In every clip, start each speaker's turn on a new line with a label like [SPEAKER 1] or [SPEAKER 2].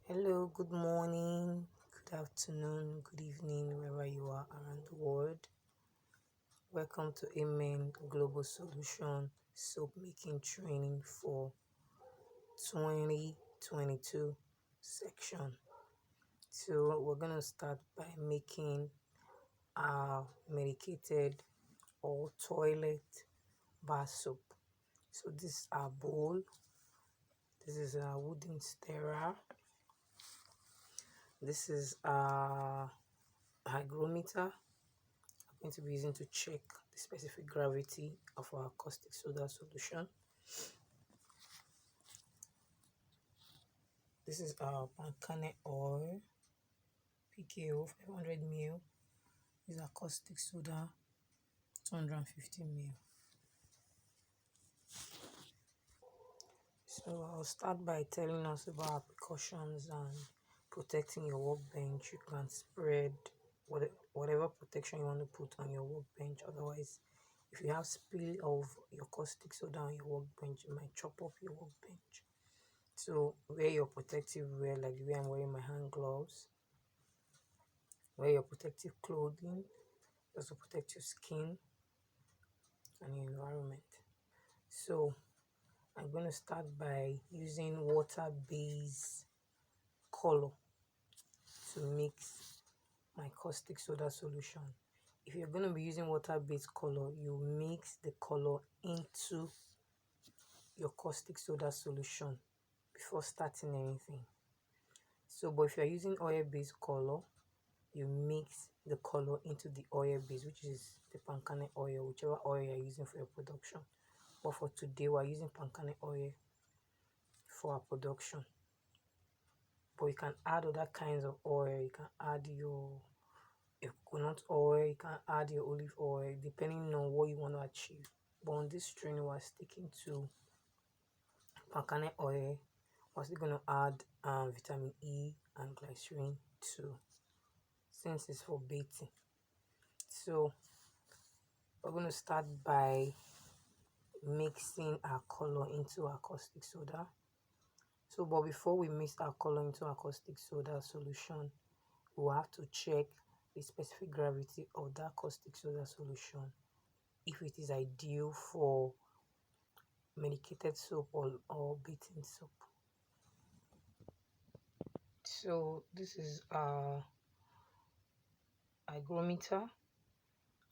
[SPEAKER 1] Hello, good morning, good afternoon, good evening, wherever you are around the world. Welcome to Amen Global Solution Soap Making Training for 2022 section. So, we're going to start by making our medicated or toilet bar soap. So, this is our bowl, this is our wooden stirrer, this is our hygrometer. Going to be using to check the specific gravity of our caustic soda solution. This is our palm kernel oil, PKO 500 ml. This is our caustic soda 250 ml. So I'll start by telling us about our precautions and protecting your workbench. You can spread whatever protection you want to put on your workbench. Otherwise, if you have spill of your caustic soda on your workbench, it might chop up your workbench. So wear your protective wear like the way I'm wearing my hand gloves. Wear your protective clothing just to protect your skin and your environment. So I'm going to start by using water-based color to mix my caustic soda solution. If you're going to be using water-based color, you mix the color into your caustic soda solution before starting anything. So, but if you're using oil-based color, you mix the color into the oil base, which is the palm kernel oil, whichever oil you're using for your production. But for today, we're using palm kernel oil for our production. But you can add other kinds of oil. You can add your coconut oil, you can add your olive oil, depending on what you want to achieve. But on this training, we're sticking to palm kernel oil. We're still going to add vitamin E and glycerin too, since it's for baiting. So we're going to start by mixing our color into our caustic soda. So, but before we mix our color into our caustic soda solution, we'll have to check the specific gravity of that caustic soda solution, if it is ideal for medicated soap or bathing soap. So this is our hygrometer.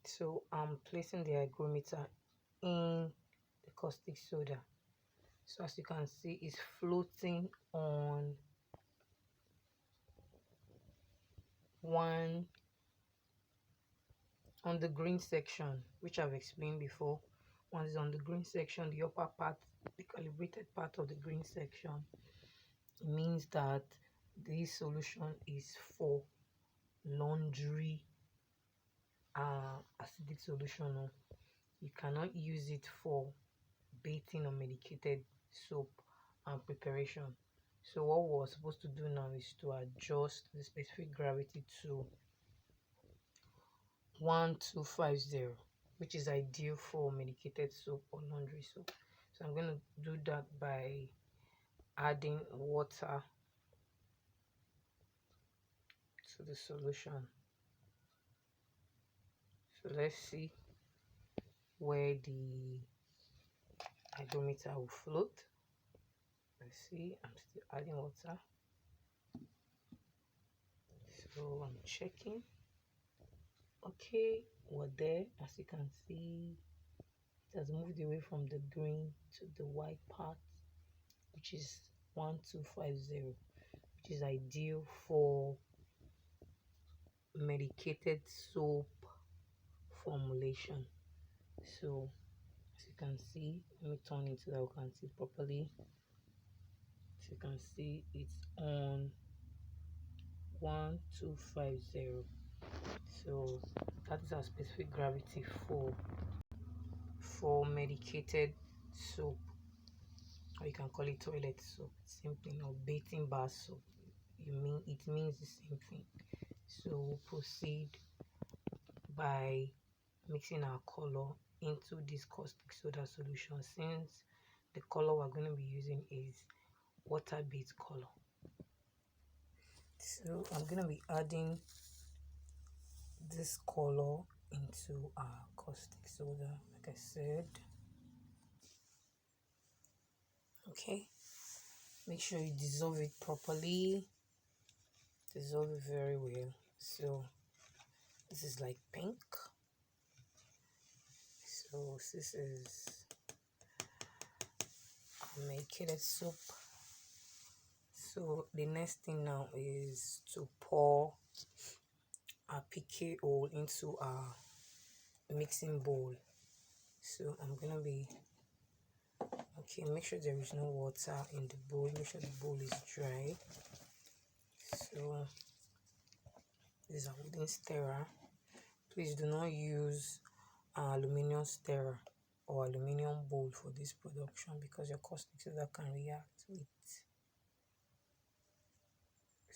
[SPEAKER 1] So I'm placing the hygrometer in the caustic soda. So as you can see, it's floating on the green section, which I've explained before. Once it's on the green section, the upper part, the calibrated part of the green section, it means that this solution is for laundry acidic solution. You cannot use it for bathing or medicated soap and preparation. So what we're supposed to do now is to adjust the specific gravity to 1250, which is ideal for medicated soap or laundry soap. So I'm going to do that by adding water to the solution. So let's see where the hygrometer will float. Let's see, I'm still adding water. So I'm checking. Okay, we're there. As you can see, it has moved away from the green to the white part, which is 1250, which is ideal for medicated soap formulation. So as you can see, let me turn it so that we can see properly. As you can see, it's on 1250. So that is our specific gravity for medicated soap, or you can call it toilet soap, same thing, or bathing bar soap. It means the same thing. So we'll proceed by mixing our color into this caustic soda solution, since the color we're going to be using is water-based color. So I'm gonna be adding this color into our caustic soda, like I said. Okay, make sure you dissolve it properly, dissolve it very well. So this is like pink, so this is medicated soap. So the next thing now is to pour our PKO into our mixing bowl. So I'm gonna be okay, make sure there is no water in the bowl, make sure the bowl is dry. So this is a wooden stirrer. Please do not use aluminum stirrer or aluminum bowl for this production because your caustic soda can react with.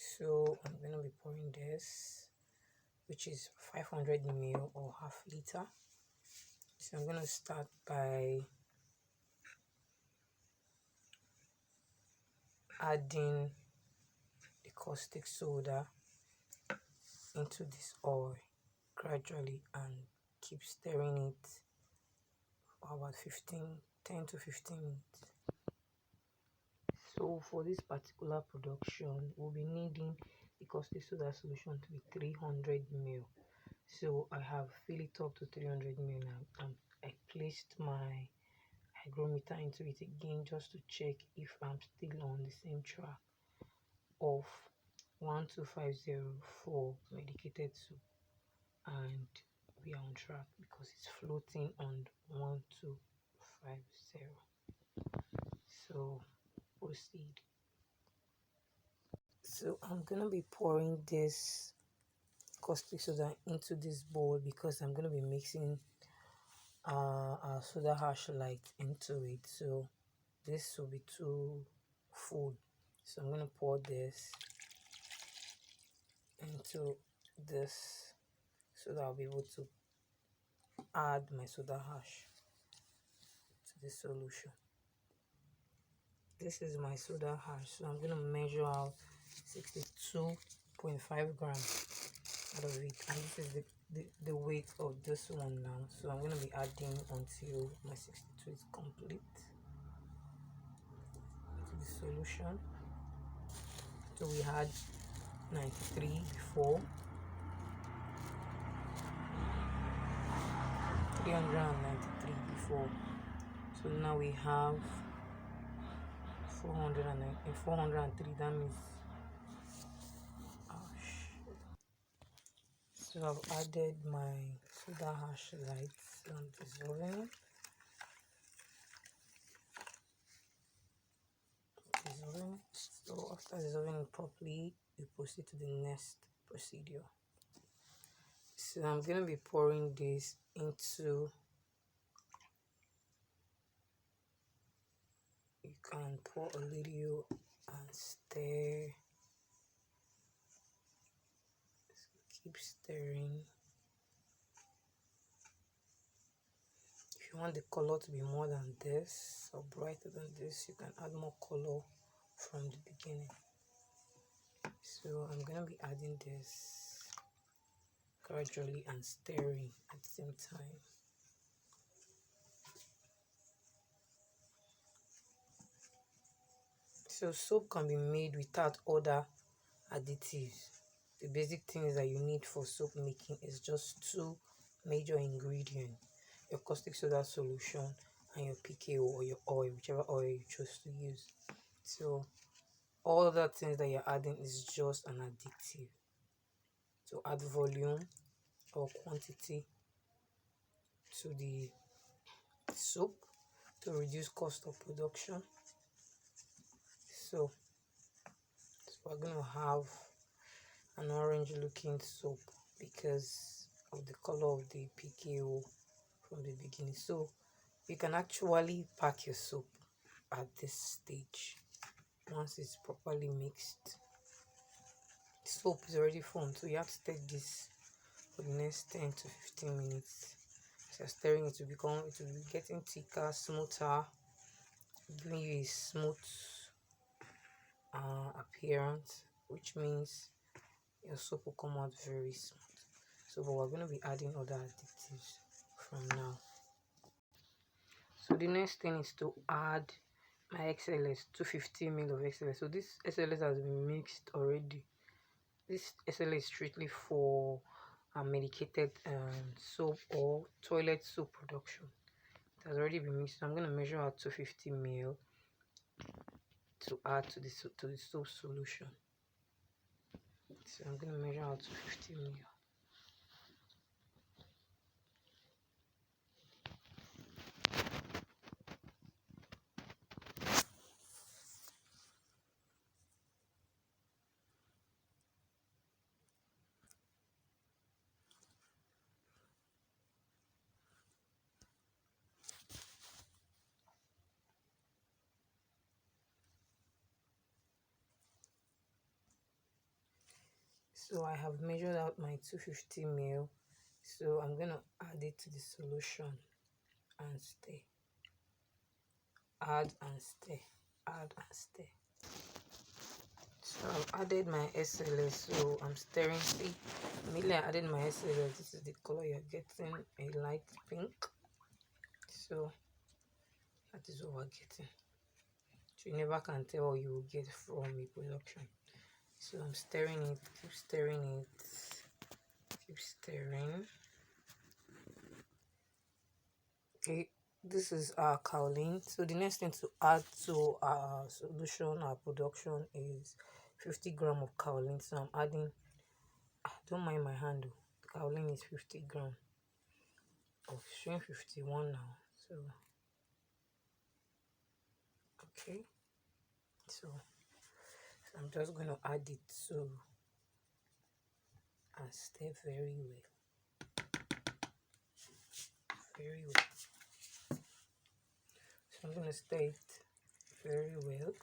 [SPEAKER 1] So I'm gonna be pouring this, which is 500 ml or half liter. So I'm gonna start by adding the caustic soda into this oil gradually and keep stirring it for about 10 to 15 minutes. So for this particular production, we'll be needing the caustic soda solution to be 300 ml. So I have filled it up to 300 ml now, and I placed my hygrometer into it again just to check if I'm still on the same track of 12504 medicated soap, and we are on track because it's floating on 1250. So proceed. So I'm gonna be pouring this caustic soda into this bowl because I'm gonna be mixing our soda ash light into it. So this will be too full. So I'm gonna pour this into this so that I'll be able to add my soda ash to the solution. This is my soda ash, so I'm gonna measure out 62.5 grams out of it, and this is the weight of this one now. So I'm gonna be adding until my 62 is complete to the solution. So we had 93 before, 393 before, so now we have 403. That means so I've added my soda ash lights and dissolving. So after dissolving it properly, we proceed to the next procedure. So I'm going to be pouring this into, you can pour a little and stir, keep stirring. If you want the color to be more than this or brighter than this, you can add more color from the beginning. So I'm going to be adding this gradually and stirring at the same time. So soap can be made without other additives. The basic things that you need for soap making is just two major ingredients: your caustic soda solution and your PKO or your oil, whichever oil you choose to use. So all other things that you're adding is just an additive to add volume or quantity to the soap to reduce cost of production. So we're going to have an orange looking soap because of the color of the PKO from the beginning. So you can actually pack your soap at this stage. Once it's properly mixed, the soap is already formed, so you have to take this for the next 10 to 15 minutes. As you're stirring, it will be getting thicker, smoother, giving you a smooth appearance, which means your soap will come out very smooth. So but we're going to be adding other additives from now. So the next thing is to add my XLS, 250 ml of XLS. So this XLS has been mixed already. This SLA is strictly for medicated soap or toilet soap production. It has already been mixed. So I'm going to measure out 250 ml to add to the soap solution. So I'm going to measure out 250 ml. So I have measured out my 250 ml. So I'm going to add it to the solution and stir. Add and stir. Add and stir. So I've added my SLS, so I'm stirring. See, immediately I added my SLS. This is the color you're getting, a light pink. So that is what we're getting. So you never can tell what you will get from a production. So I'm stirring it, keep stirring it, keep stirring. Okay, this is our kaolin. So the next thing to add to our solution, our production, is 50 grams of kaolin. So I'm adding, don't mind my hand, the kaolin is 50 grams. Of showing 51 now. So okay, so I'm just going to add it so and stir very well. So I'm going to stir it very well.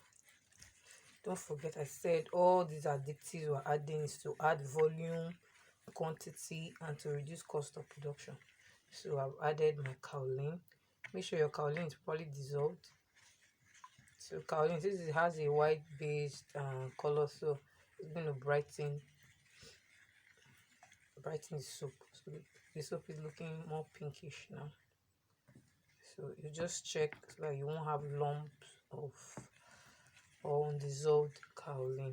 [SPEAKER 1] Don't forget, I said all these additives we're adding is to add volume, quantity, and to reduce cost of production. So I've added my kaolin. Make sure your kaolin is properly dissolved. So kaolin, this has a white based color, so it's going to brighten the soap. So the soap is looking more pinkish now. So you just check so that you won't have lumps of or undissolved kaolin.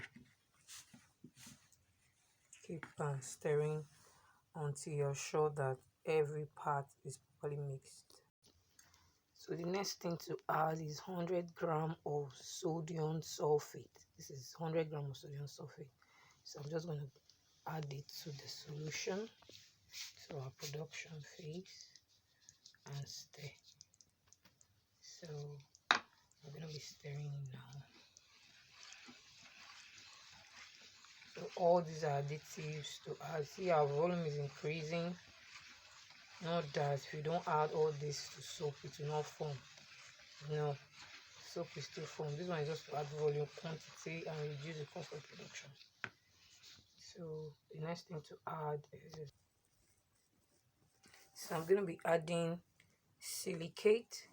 [SPEAKER 1] Keep stirring until you're sure that every part is properly mixed. So the next thing to add is 100 grams of sodium sulfate. This is 100 grams of sodium sulfate. So I'm just going to add it to the solution, to our production phase, and stir. So I'm going to be stirring it now. So all these are additives to add. See, our volume is increasing. Not that if you don't add all this to soap, it will not form. No, soap is still form. This one is just to add volume, quantity, and reduce the cost of production. So the next thing to add is, so I'm going to be adding silicate.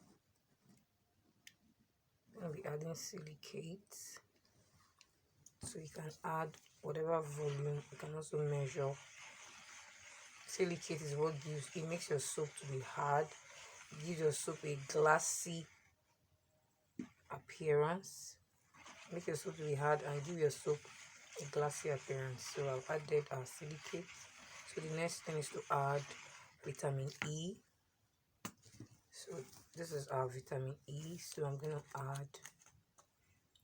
[SPEAKER 1] I'm going to be adding silicate. So you can add whatever volume. You can also measure. Silicate is what makes your soap to be hard. It gives your soap a glassy appearance. Make your soap to be hard and give your soap a glassy appearance. So I've added our silicate. So the next thing is to add vitamin E. So this is our vitamin E. So I'm going to add,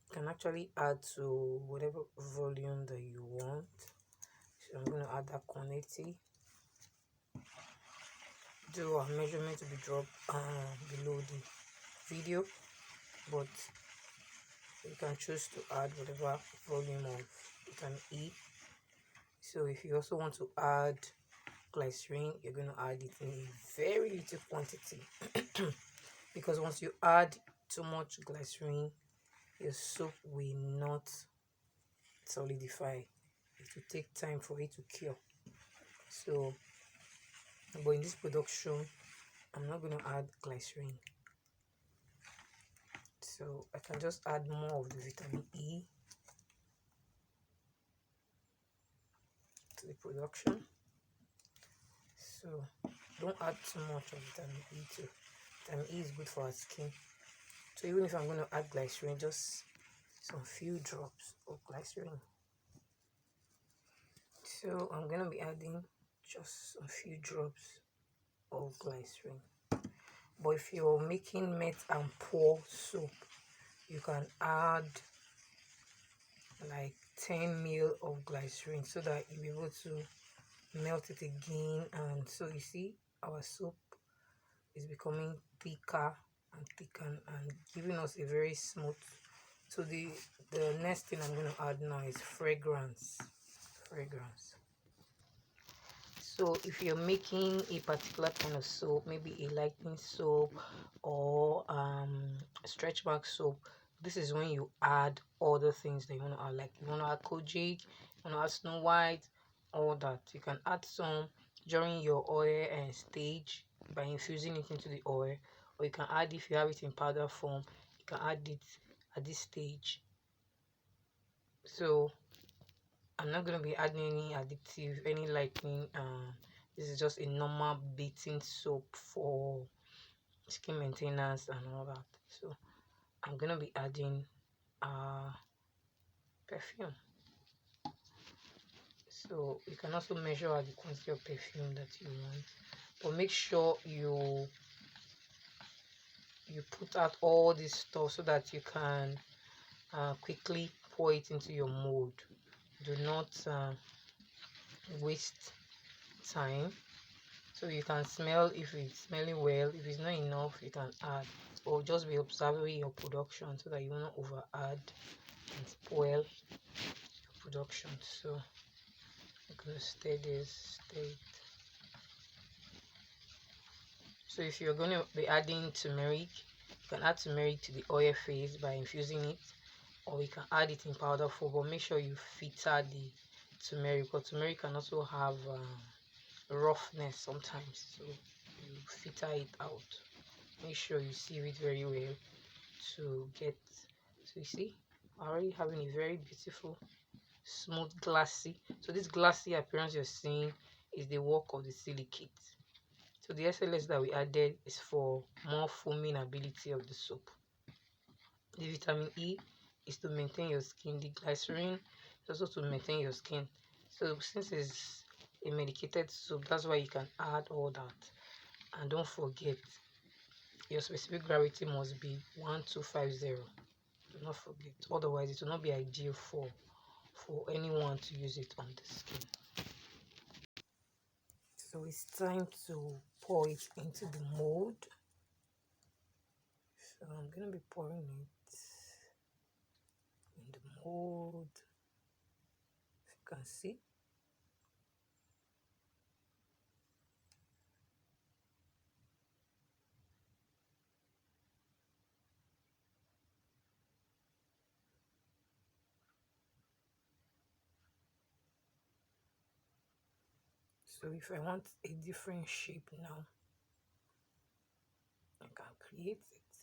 [SPEAKER 1] you can actually add to whatever volume that you want. So I'm going to add that quantity. Do our measurement to be dropped below the video, but you can choose to add whatever volume of vitamin E. So if you also want to add glycerin, you're going to add it in a very little quantity because once you add too much glycerin, your soap will not solidify. It will take time for it to cure. So but in this production, I'm not going to add glycerin, so I can just add more of the vitamin E. to the production. So don't add too much of vitamin E too. Vitamin E is good for our skin. So even if I'm going to add glycerin, just some few drops of glycerin. So I'm going to be adding just a few drops of glycerin. But if you're making met and pour soap, you can add like 10 ml of glycerin so that you'll be able to melt it again. And so you see our soap is becoming thicker and thicker and giving us a very smooth. So the next thing I'm going to add now is fragrance. So if you're making a particular kind of soap, maybe a lightening soap or stretch mark soap, this is when you add other things that you want to add. Like you want to add kojic, you want to add Snow White, all that. You can add some during your oil and stage by infusing it into the oil, or you can add, if you have it in powder form, you can add it at this stage. So I'm not going to be adding any additive, any lightening. This is just a normal bathing soap for skin maintenance and all that. So I'm going to be adding perfume. So you can also measure out the quantity of perfume that you want, but make sure you put out all this stuff so that you can quickly pour it into your mold. Do not waste time. So you can smell if it's smelling well. If it's not enough, you can add, or just be observing your production so that you won't over add and spoil your production. So I'm gonna stir this state. So if you're going to be adding turmeric, you can add turmeric to the oil phase by infusing it, or you can add it in powder form, but make sure you filter the turmeric, because turmeric can also have roughness sometimes, so you filter it out. Make sure you sieve it very well to get, so you see already having a very beautiful smooth glassy. So this glassy appearance you're seeing is the work of the silicate. So the SLS that we added is for more foaming ability of the soap. The vitamin E is to maintain your skin. The glycerin is also to maintain your skin. So since it's a medicated soap, that's why you can add all that. And don't forget, your specific gravity must be 1250. Do not forget, otherwise it will not be ideal for anyone to use it on the skin. So it's time to pour it into the mold. So I'm going to be pouring it in the mold, if you can see. So if I want a different shape now, I can create it.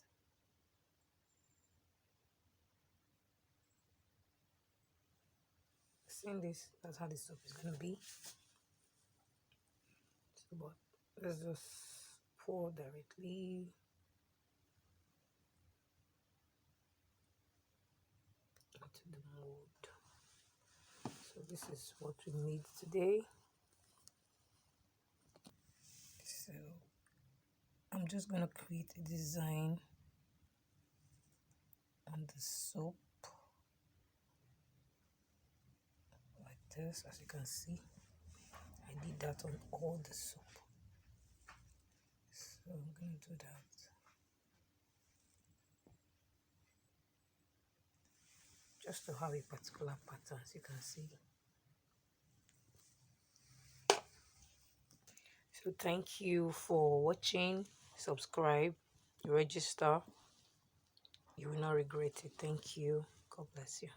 [SPEAKER 1] Seeing this, that's how the soap is going to be. So, but let's just pour directly. Into the mold. So this is what we need today. So I'm just going to create a design on the soap like this. As you can see, I did that on all the soap. So I'm going to do that. Just to have a particular pattern, as you can see. So thank you for watching. Subscribe, register. You will not regret it. Thank you. God bless you.